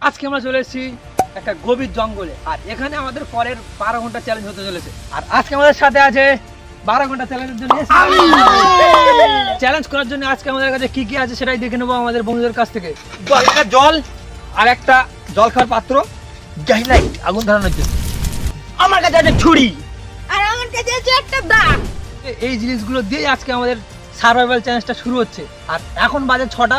আজকে আমরা চলে এসেছি একটা গভীর জঙ্গলে, আর এখানে আমাদের পরের 12 ঘন্টা চ্যালেঞ্জ হতে চলেছে। আর আজকে আমাদের সাথে আছে 12 ঘন্টা চ্যালেঞ্জের জন্য চ্যালেঞ্জ করার জন্য আজকে আমাদের কাছে কি কি আছে সেটাই দেখে নেবো আমাদের বন্ধুদের কাছ থেকে। একটা জল আর একটা জল খাওয়ার পাত্র, গ্যাসলাইট আগুন ধরানোর জন্য, আমার কাছে আছে ছুরি, আর আমার কাছে আছে একটা দা। এই জিনিসগুলো দিয়ে আজকে আমাদের সার্ভাইভাল চ্যালেঞ্জটা শুরু হচ্ছে। আর এখন বাজে 6টা,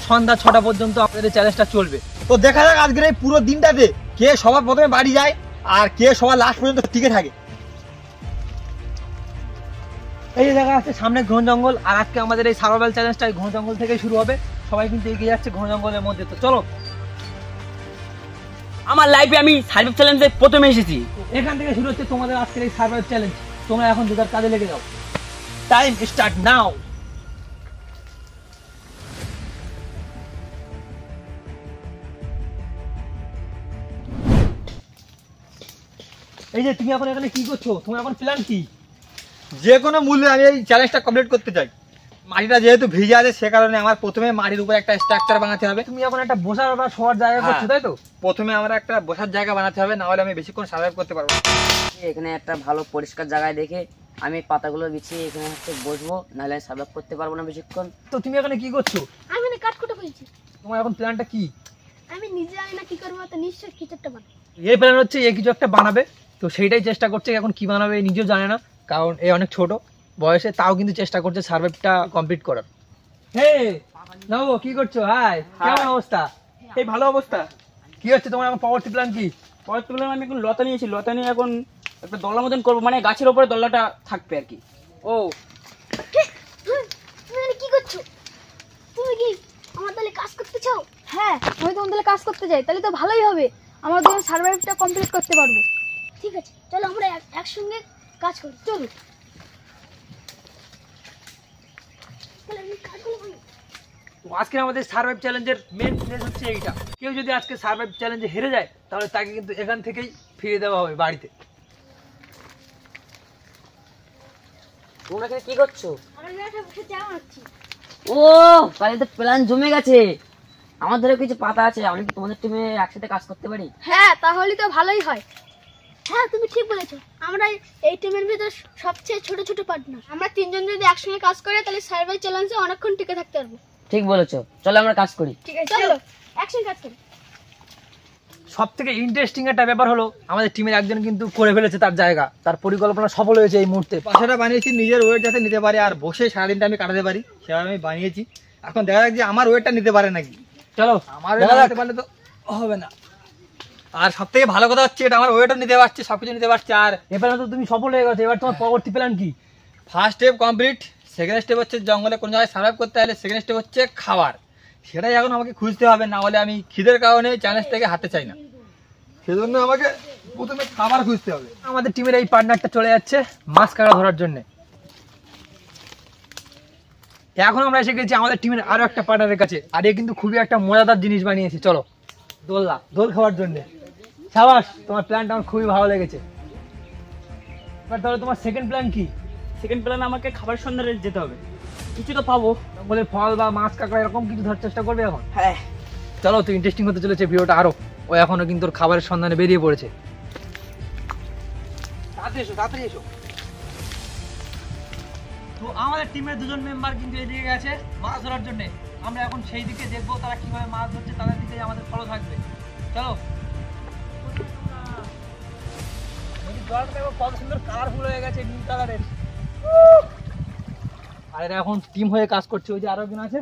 সন্ধ্যা 6টা পর্যন্ত আমাদের এই চ্যালেঞ্জটা চলবে। তো দেখা যাক আজকের এই পুরো দিনটাতে কে সবার প্রথমে বাড়ি যায় আর কে সবার লাস্ট পর্যন্ত টিকে থাকে। এই যে দেখা যাচ্ছে সামনে ঘন জঙ্গল, আর আজকে আমাদের এই সার্ভাইভাল চ্যালেঞ্জটা ঘন জঙ্গল থেকে শুরু হবে। সবাই কিন্তু এগিয়ে যাচ্ছে ঘন জঙ্গলের মধ্যে। তো চলো, আমার লাইফে আমি সার্ভাইভ চ্যালেঞ্জে প্রথমে এসেছি। এখান থেকে শুরু হচ্ছে তোমাদের আজকের এই সার্ভাইভ চ্যালেঞ্জ। তোমরা এখন যে যার কাজে লেগে যাও। Time start now. এই যে তুমি এখন এখানে কি করছো? তোমার এখন প্ল্যান কি? যে কোনো মূল্যে আমি এই চ্যালেঞ্জটা কমপ্লিট করতে চাই। মাটিটা যেহেতু ভিজে আছে সে কারণে আমার প্রথমে মাটির উপর একটা স্ট্রাকচার বানাতে হবে। তুমি এখন একটা বসার বা শোয়ার জায়গা করছো, তাই তো? প্রথমে আমার একটা বসার জায়গা বানাতে হবে, না হলে আমি বেশিক্ষণ সার্ভাইভ করতে পারবো না। এখানে একটা ভালো পরিষ্কার জায়গায় দেখে আমি পাতাগুলো বিছিয়ে এখানে হচ্ছে বসবো, নাহলে সার্ভাইভ করতে পারবো না বেশিক্ষণ। তো তুমি এখানে কি করছো? আমি না কাটকুটো করেছি। তোমার এখন প্ল্যানটা কি? আমি নিজে জানি না কি করবো, তো নিশ্চয় কিছু একটা বানাবো। এই প্ল্যান হচ্ছে এ কিছু একটা বানাবে, তো সেইটাই চেষ্টা করছে। এখন কি বানাবে নিজেও জানে না, কারণ এ অনেক ছোট বয়সে, তাও কিন্তু চেষ্টা করছে সার্ভাইভটা কমপ্লিট করার। হে নবো, কি করছো? হাই, কেমন অবস্থা? এই ভালো অবস্থা। কি হচ্ছে তোমার এখন পরবর্তী প্ল্যান কি? পরের তুলনায় আমি এখন লতা নিয়েছি, লতা নিয়ে এখন একটা দল্লা মতন করবো, মানে গাছের উপরে দল্লাটা থাকবে আর কি। ও তুমি এখানে কি করছো? তুমি কি আমার দলে কাজ করতে চাও? হ্যাঁ, আমি তোমার দলে কাজ করতে চাই। তাহলে তো ভালোই হবে, আমরা দুজন সার্ভাইভটা কমপ্লিট করতে পারবো। ঠিক আছে, চলো আমরা একসঙ্গে কাজ করি। চলো তো আজকে আমাদের সার্ভাইভ চ্যালেঞ্জের মেন প্লেস হচ্ছে এইটা। কেউ যদি আজকে সার্ভাইভ চ্যালেঞ্জে হেরে যায় তাহলে তাকে কিন্তু এখান থেকেই ফিরে দেওয়া হবে বাড়িতে। তোমরা এখানে কি করছো? আমরা একটা বসে চা বানাচ্ছি। ও তাহলে তো প্ল্যান জমে গেছে। আমার ধরে কিছু পাতা আছে, আমি কি তোমাদের টিমে একসাথে কাজ করতে পারি? হ্যাঁ, তাহলে তো ভালোই হয়। হ্যাঁ, তুমি ঠিক বলেছো। আমরা এই টিমের ভিতর সবচেয়ে ছোট ছোট পার্টনার। আমরা তিনজন যদি একসঙ্গে কাজ করি তাহলে সার্ভাইভ চ্যালেঞ্জে অনেকক্ষণ টিকে থাকতে পারবো। ঠিক বলেছো, চলো আমরা কাজ করি। ঠিক আছে, চলো একসঙ্গে কাজ করি। সব থেকে ইন্টারেস্টিং একটা ব্যাপার হলো আমাদের টিমের একজন কিন্তু করে ফেলেছে তার জায়গা, তার পরিকল্পনা সফল হয়েছে এই মুহূর্তে। বাসাটা বানিয়েছি নিজের ওয়েট যাতে নিতে পারে আর বসে সারাদিনটা আমি কাটাতে পারি, সেভাবে আমি বানিয়েছি। এখন দেখা যাক যে আমার ওয়েটটা নিতে পারে নাকি। চলো, আমার ওয়েট নিতে পারলে তো হবে না। আর সব থেকে ভালো কথা হচ্ছে এটা আমার ওয়েটও নিতে পারছে, সবকিছু নিতে পারছে। আর এবার তো তুমি সফল হয়ে গেছো। এবার তোমার পরবর্তী প্ল্যান কি? First step complete, second step হচ্ছে জঙ্গলে কোনো জায়গায় সার্ভাইভ করতে হলে সেকেন্ড স্টেপ হচ্ছে খাবার। সেটাই এখন আমাকে খুঁজতে হবে, না হলে আমি খিদের কারণে চ্যালেঞ্জ থেকে হাঁটতে চাই না। সেজন্য আমাকে প্রথমে খাবার খুঁজতে হবে। আমাদের টিমের এই পার্টনারটা চলে যাচ্ছে মাছ কাঁকড়া ধরার জন্য। এখন আমরা এসে গেছি আমাদের টিমের আরো একটা পার্টনারের কাছে, আর এ কিন্তু খুবই একটা মজাদার জিনিস বানিয়েছে। চলো, দোল খাওয়ার জন্য। সাবাস, তোমার প্ল্যানটা আমার খুবই ভালো লেগেছে। এবার তাহলে তোমার সেকেন্ড প্ল্যান কি? সেকেন্ড প্ল্যান আমাকে খাবার সন্ধানে যেতে হবে, কিছু তো পাবো। জঙ্গলের ফল বা মাছ কাঁকড়া এরকম কিছু ধরার চেষ্টা করবে এখন? হ্যাঁ চলো, তো ইন্টারেস্টিং হতে চলেছে ভিডিওটা আরো। ও এখনো কিন্তু ওর খাবারের সন্ধানে বেরিয়ে পড়েছে। তাড়াতাড়ি এসো, তাড়াতাড়ি এসো। তো আমাদের টিমের দুজন মেম্বার কিন্তু এদিকে গেছে মাছ ধরার জন্য। আমরা এখন সেই দিকে দেখবো তারা কিভাবে মাছ ধরছে, তাদের দিকে আমাদের ফলো থাকবে। চলো। জলটা দেখো কত সুন্দর কালারফুল হয়ে গেছে, নীল কালারের। আর এরা এখন টিম হয়ে কাজ করছে। ওই যে আরো একজন আছে।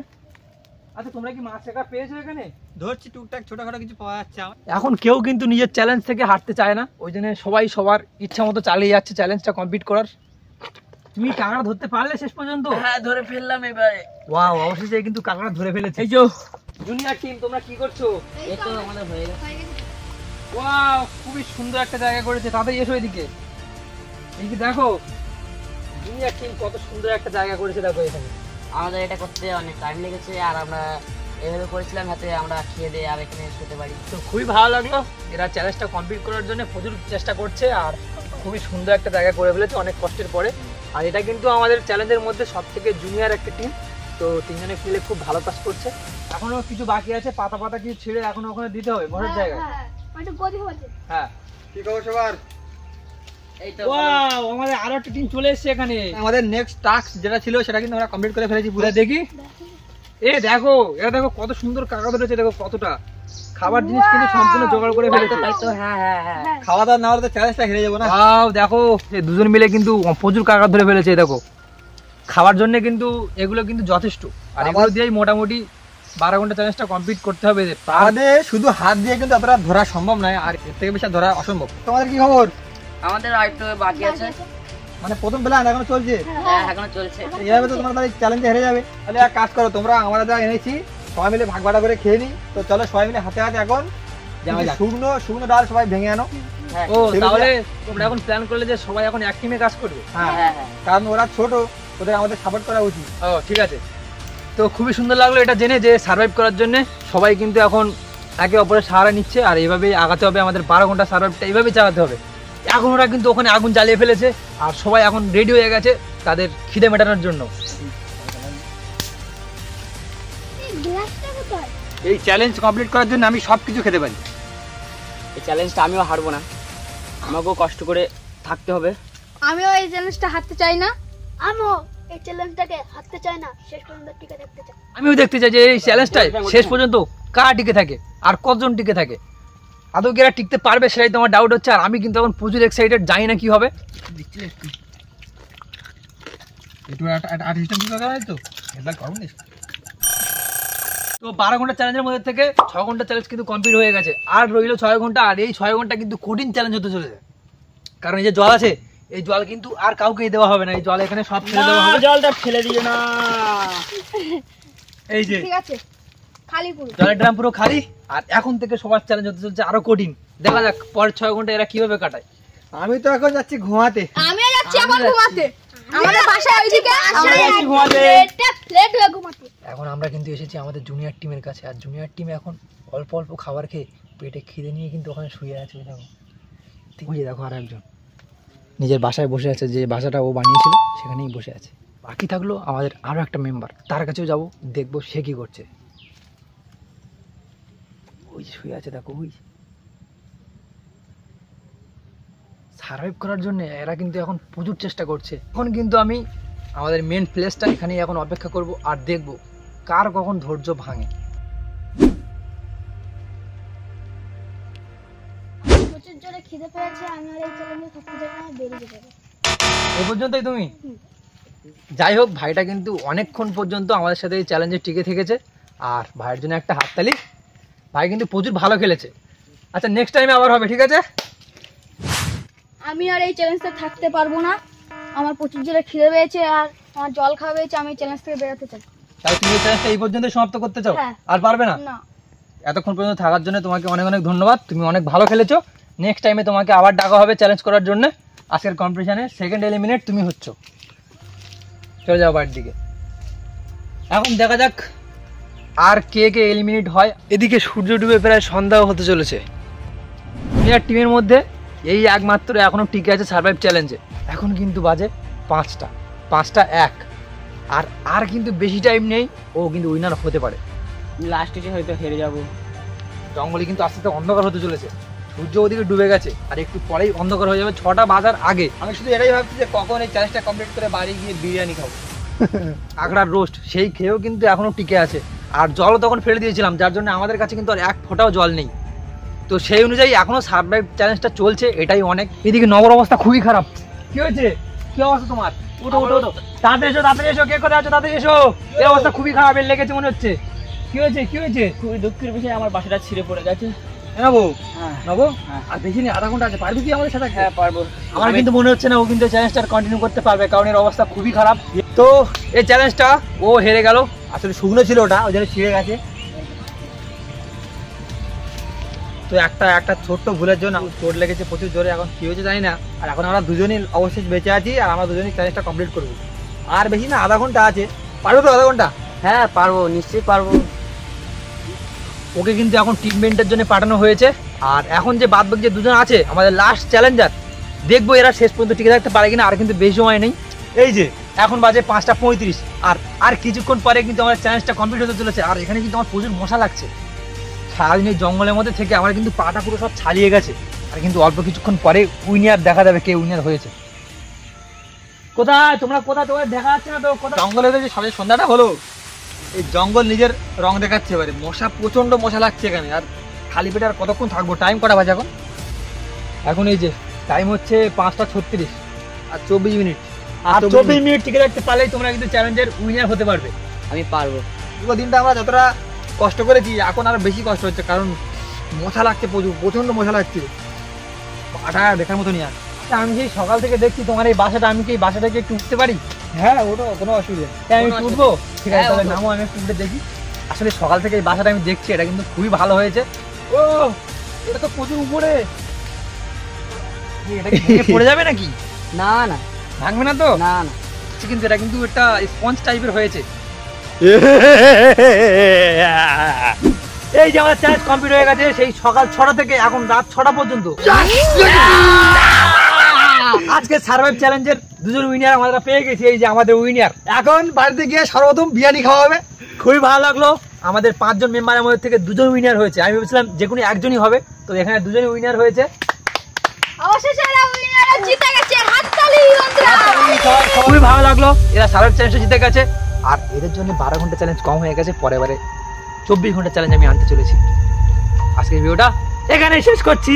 আচ্ছা, তোমরা কি মাছ কাঁকড়া পেয়েছো এখানে? ধরছি টুকটাক ছোটখাটো কিছু পাওয়া যাচ্ছে। এখন কেউ কিন্তু নিজের চ্যালেঞ্জ থেকে হাঁটতে চায় না, ওই জন্য সবাই সবার ইচ্ছা মতো চালিয়ে যাচ্ছে চ্যালেঞ্জটা কমপ্লিট করার। তুমি কাঁকড়া ধরতে পারলে শেষ পর্যন্ত? হ্যাঁ, ধরে ফেললাম এবারে। ওয়াও, অবশেষে কিন্তু কাঁকড়া ধরে ফেলেছে। এই যে জুনিয়র টিম, তোমরা কি করছো? এই তো আমাদের হয়ে গেছে। ওয়াও, খুবই সুন্দর একটা জায়গা করেছে। তাড়াতাড়ি এসো এদিকে। এই যে দেখো জুনিয়র টিম কত সুন্দর একটা জায়গা করেছে, দেখো এখানে। আমাদের এটা করতে অনেক টাইম লেগেছে, আর আমরা এভাবে করেছিলাম যাতে আমরা খেয়ে দিয়ে আর এখানে শুতে পারি। তো খুবই ভালো লাগলো, এরা চ্যালেঞ্জটা কমপ্লিট করার জন্য প্রচুর চেষ্টা করছে আর খুবই সুন্দর একটা জায়গা করে ফেলেছে অনেক কষ্টের পরে। আর এটা কিন্তু আমাদের চ্যালেঞ্জের মধ্যে সব থেকে জুনিয়র একটা টিম, তো তিনজনে মিলে খুব ভালো কাজ করছে। এখনো কিছু বাকি আছে, পাতা পাতা কিছু ছিঁড়ে এখনো ওখানে দিতে হবে বসার জায়গায়। একটু গদি হচ্ছে। হ্যাঁ কি খবর সবার? এই তো ওয়াও, আমাদের আরো একটা টিম চলে এসেছে এখানে। আমাদের নেক্সট টাস্ক যেটা ছিল সেটা কিন্তু আমরা কমপ্লিট করে ফেলেছি পুরো। পুরো দেখি, এ দেখো, এটা দেখো কত সুন্দর কাকা ধরেছে, দেখো কতটা খাবার জিনিস কিন্তু সম্পূর্ণ জোগাড় করে ফেলেছে। তাই তো, হ্যাঁ হ্যাঁ হ্যাঁ। খাওয়া দাওয়া না হলে তো চ্যালেঞ্জটা হেরে যাবো না। ওয়াও, দেখো এই দুজন মিলে কিন্তু প্রচুর কাকা ধরে ফেলেছে। দেখো খাওয়ার জন্য কিন্তু এগুলো কিন্তু যথেষ্ট, আর এগুলো দিয়েই মোটামুটি 12 ঘন্টা চ্যালেঞ্জটা কমপ্লিট করতে হবে। আমাদের শুধু হাত দিয়ে কিন্তু এতটা ধরা সম্ভব নয়, আর এর থেকে বেশি ধরা অসম্ভব। তোমাদের কি খবর? আমাদের আরেকটু বাকি আছে। মানে প্রথম প্ল্যান এখনো চলছে? হ্যাঁ এখনো চলছে। এইভাবে তো তোমরা তাহলে চ্যালেঞ্জে হেরে যাবে। তাহলে এক কাজ করো, তোমরা আমরা যা এনেছি সবাই মিলে ভাগ বাটা করে খেয়ে নিই। তো চলো সবাই মিলে হাতে হাতে এখন যাওয়া যাক। শুকনো শুকনো ডাল সবাই ভেঙে আনো। হ্যাঁ ও তাহলে তোমরা এখন প্ল্যান করলে যে সবাই এখন এক টিমে কাজ করবে? হ্যাঁ হ্যাঁ হ্যাঁ। কারণ ওরা ছোট, ওদের আমাদের সাপোর্ট করা উচিত। ও ঠিক আছে। তো খুবই সুন্দর লাগলো এটা জেনে যে সার্ভাইভ করার জন্য সবাই কিন্তু এখন একে অপরের সাহারা নিচ্ছে, আর এইভাবেই আগাতে হবে। আমাদের 12 ঘন্টা সার্ভাইভটা এইভাবেই চালাতে হবে। এখন ওরা কিন্তু ওখানে আগুন জ্বালিয়ে ফেলেছে, আর সবাই এখন রেডি হয়ে গেছে তাদের খিদে মেটানোর জন্য। গ্লাসটা কোথায়? এই চ্যালেঞ্জ কমপ্লিট করার জন্য আমি সব কিছু খেতে পারি। এই চ্যালেঞ্জটা আমিও হারবো না, আমাকেও কষ্ট করে থাকতে হবে। আমিও এই চ্যালেঞ্জটা হারতে চাই না। আমিও এই চ্যালেঞ্জটাকে হারতে চাই না, শেষ পর্যন্ত টিকে থাকতে চাই। আমিও দেখতে চাই যে এই চ্যালেঞ্জটাই শেষ পর্যন্ত কারা টিকে থাকে আর কতজন টিকে থাকে। আদৌ কি এরা টিকতে পারবে সেটাই তো আমার ডাউট হচ্ছে। আর আমি কিন্তু এখন প্রচুর এক্সাইটেড, জানি না কি হবে। তো 12 ঘন্টা চ্যালেঞ্জের মধ্যে থেকে 6 ঘন্টা চ্যালেঞ্জ কিন্তু কমপ্লিট হয়ে গেছে, আর রইলো 6 ঘন্টা। আর এই 6 ঘন্টা কিন্তু কঠিন চ্যালেঞ্জ হতে চলেছে, কারণ এই যে জল আছে, এই জল কিন্তু আর কাউকেই দেওয়া হবে না। এই জল এখানে সব ফেলে দেওয়া হবে। জলটা ফেলে দিও না। এই যে ঠিক আছে, খালি পুরো। জলের ড্রাম পুরো খালি। আর এখন থেকে সবার চ্যালেঞ্জ হতে চলছে আরো কঠিন। দেখা যাক পরের 6 ঘন্টা এরা কিভাবে কাটায়। আমি তো এখন যাচ্ছি ঘুমাতে। আমিও যাচ্ছি এখন ঘুমাতে। আমাদের বাসায় ওইদিকে আমরা যাচ্ছি ঘুমাতে। লেট হয়ে ঘুমাতে। এখন আমরা কিন্তু এসেছি আমাদের জুনিয়র টিমের কাছে, আর জুনিয়র টিম এখন অল্প অল্প খাবার খেয়ে পেটে খিদে নিয়ে কিন্তু ওখানে শুয়ে আছে। দেখো, ওই যে দেখো আর একজন নিজের বাসায় বসে আছে, যে বাসাটা ও বানিয়েছিল সেখানেই বসে আছে। বাকি থাকলো আমাদের আরো একটা মেম্বার, তার কাছেও যাব, দেখবো সে কি করছে। ওই যে শুয়ে আছে, দেখো ওই সার্ভাইভ করার জন্য এরা কিন্তু এখন প্রচুর চেষ্টা করছে। এখন কিন্তু আমি আমাদের মেন প্লেসটা এখানেই এখন অপেক্ষা করব, আর দেখব কার কখন ধৈর্য ভাঙে। প্রচুর জোরে খিদে পেয়েছে, আমি আর এই চ্যালেঞ্জে থাকতে চাই না, বেরিয়ে যাবো। এই পর্যন্তই তুমি? যাই হোক, ভাইটা কিন্তু অনেকক্ষণ পর্যন্ত আমাদের সাথে এই চ্যালেঞ্জে টিকে থেকেছে, আর ভাইয়ের জন্য একটা হাততালি। ভাই কিন্তু প্রচুর ভালো খেলেছে। আচ্ছা, নেক্সট টাইমে আবার হবে, ঠিক আছে? আমি আর এই চ্যালেঞ্জটা থাকতে পারবো না, আমার প্রচুর জোরে খিদে পেয়েছে, আর আমার জল খাওয়া পেয়েছে, আমি এই চ্যালেঞ্জ থেকে বেরোতে চাই। তাহলে তুমি এই চ্যালেঞ্জটা এই পর্যন্তই সমাপ্ত করতে চাও? হ্যাঁ। আর পারবে না? না, এতক্ষণ পর্যন্ত থাকার জন্য তোমাকে অনেক অনেক ধন্যবাদ। তুমি অনেক ভালো খেলেছো। নেক্সট টাইমে তোমাকে আবার ডাকা হবে চ্যালেঞ্জ করার জন্য। আজকের কম্পিটিশনে সেকেন্ড এলিমিনেট তুমি হচ্ছ। চলে যাও বাড়ির দিকে। এখন দেখা যাক আর কে কে এলিমিনেট হয়। এদিকে সূর্য ডুবে প্রায় সন্ধ্যাও হতে চলেছে। জুনিয়র টিমের মধ্যে এই একমাত্র এখনো টিকে আছে সার্ভাইভ চ্যালেঞ্জে। এখন কিন্তু বাজে 5টা 1, আর কিন্তু বেশি টাইম নেই, ও কিন্তু উইনার হতে পারে। লাস্টে হয়তো হেরে যাবো। জঙ্গলে কিন্তু আস্তে আস্তে অন্ধকার হতে চলেছে, সূর্য ওদিকে ডুবে গেছে, আর একটু পরেই অন্ধকার হয়ে যাবে 6টা বাজার আগে। আমি শুধু এটাই ভাবছি যে কখন এই চ্যালেঞ্জটা কমপ্লিট করে বাড়ি গিয়ে বিরিয়ানি খাবো। কাঁকড়ার রোস্ট সেই খেয়েও কিন্তু এখনো টিকে আছে। আর জলও তখন ফেলে দিয়েছিলাম, যার জন্য আমাদের কাছে কিন্তু আর এক ফোঁটাও জল নেই। তো সেই অনুযায়ী এখনো সার্ভাইভ চ্যালেঞ্জটা চলছে, এটাই অনেক। এদিকে নগর অবস্থা খুবই খারাপ। কি হয়েছে? কি অবস্থা তোমার? ওঠো ওঠো ওঠো, তাড়াতাড়ি এসো, তাড়াতাড়ি এসো। কে কোথায় আছো? তাড়াতাড়ি এসো। এই অবস্থা খুবই খারাপ, এর লেগেছে মনে হচ্ছে। কি হয়েছে? কি হয়েছে? খুবই দুঃখের বিষয়, আমার বাসাটা ছিঁড়ে পড়ে গেছে। নেবো হ্যাঁ নেবো, হ্যাঁ। আর বেশি নেই, আধা ঘন্টা আছে। পারবি কি আমাদের সাথে? হ্যাঁ পারবো। আমার কিন্তু মনে হচ্ছে না ও কিন্তু চ্যালেঞ্জটা কন্টিনিউ করতে পারবে, কারণ এর অবস্থা খুবই খারাপ। তো এই চ্যালেঞ্জটা ও হেরে গেল। আসলে শুকনো ছিল ওটা, ওই জন্য ছিঁড়ে গেছে। তো একটা ছোট্ট ভুলের জন্য চোট লেগেছে প্রচুর জোরে। এখন কি হয়েছে জানি না। আর এখন আমরা দুজনই অবশেষ বেঁচে আছি, আর আমরা দুজনই চ্যালেঞ্জটা কমপ্লিট করবো। আর বেশি না, আধা ঘন্টা আছে। পারবো তো আধা ঘন্টা? হ্যাঁ পারবো, নিশ্চয়ই পারবো। ওকে কিন্তু এখন ট্রিটমেন্টের জন্য পাঠানো হয়েছে। আর এখন যে বাদ বাকি যে দুজন আছে আমাদের লাস্ট চ্যালেঞ্জার, দেখবো এরা শেষ পর্যন্ত টিকে থাকতে পারে কিনা। আর কিন্তু বেশি সময় নেই। এই যে এখন বাজে 5:35 আর কিছুক্ষণ পরে কিন্তু আমার চ্যালেঞ্জটা কমপ্লিট হতে চলেছে। আর এখানে কিন্তু আমার প্রচুর মশা লাগছে। সারাদিন এই জঙ্গলের মধ্যে থেকে আমার কিন্তু পাটা পুরো সব ছাড়িয়ে গেছে। আর কিন্তু অল্প কিছুক্ষণ পরে উইনার দেখা যাবে, কে উইনার হয়েছে। কোথায় তোমরা তোমাদের দেখা যাচ্ছে না তো? কোথায়? জঙ্গলে যে সবাই সন্ধ্যাটা হলো, এই জঙ্গল নিজের রং দেখাচ্ছে এবারে। মশা, প্রচন্ড মশা লাগছে এখানে। আর খালি পেটে আর কতক্ষণ থাকবো? টাইম কটা বাজে এখন? এখন এই যে টাইম হচ্ছে 5:36 আর 24 মিনিট। আর 24 মিনিট টিকে রাখতে পারলেই তোমরা কিন্তু চ্যালেঞ্জের উইনার হতে পারবে। আমি পারবো। পুরো দিনটা আমরা যতটা কষ্ট করেছি, এখন আরো বেশি কষ্ট হচ্ছে, কারণ মশা লাগছে, প্রচন্ড মশা লাগছে। পাটা দেখার মতো নিয়ে। আমি সেই সকাল থেকে দেখছি তোমার এই বাসাটা, আমি কি এই বাসাটাকে একটু উঠতে পারি? হ্যাঁ, ওটা কোনো অসুবিধা নেই। আমি একটু উঠবো? ঠিক আছে, হ্যাঁ, তাহলে উঠো। নামো, আমি একটু উঠে দেখি। আসলে সকাল থেকে এই বাসাটা আমি দেখছি, এটা কিন্তু খুবই ভালো হয়েছে। ও, এটা তো প্রচুর উপরে। এটা কি ভেঙে পড়ে যাবে নাকি? না না ভাঙবে না তো? না না। কিন্তু এটা কিন্তু একটা স্পঞ্জ টাইপের হয়েছে। এই যে আমাদের চ্যালেঞ্জ কমপ্লিট হয়ে গেছে, সেই সকাল 6টা থেকে এখন রাত 6টা পর্যন্ত। আজকে সার্ভাইভ চ্যালেঞ্জের দুজন উইনার আমরা পেয়ে গেছি। এই যে আমাদের উইনার। এখন বাড়িতে গিয়ে সর্বপ্রথম বিরিয়ানি খাওয়া হবে। খুবই ভালো লাগলো। আমাদের 5 জন মেম্বারের মধ্যে থেকে 2 জন উইনার হয়েছে। আমি ভেবেছিলাম যে কোনো একজনই হবে, তো এখানে 2 জনই উইনার হয়েছে। অবশেষে এরা উইনার জিতে গেছে, হাততালি বন্ধুরা। খুবই ভালো লাগলো, এরা সার্ভাইভ চ্যালেঞ্জটা জিতে গেছে। আর এদের জন্য 12 ঘন্টা চ্যালেঞ্জ কম হয়ে গেছে, পরে 24 ঘন্টা চ্যালেঞ্জ আমি আনতে চলেছি। আজকের ভিডিওটা এখানেই শেষ করছি।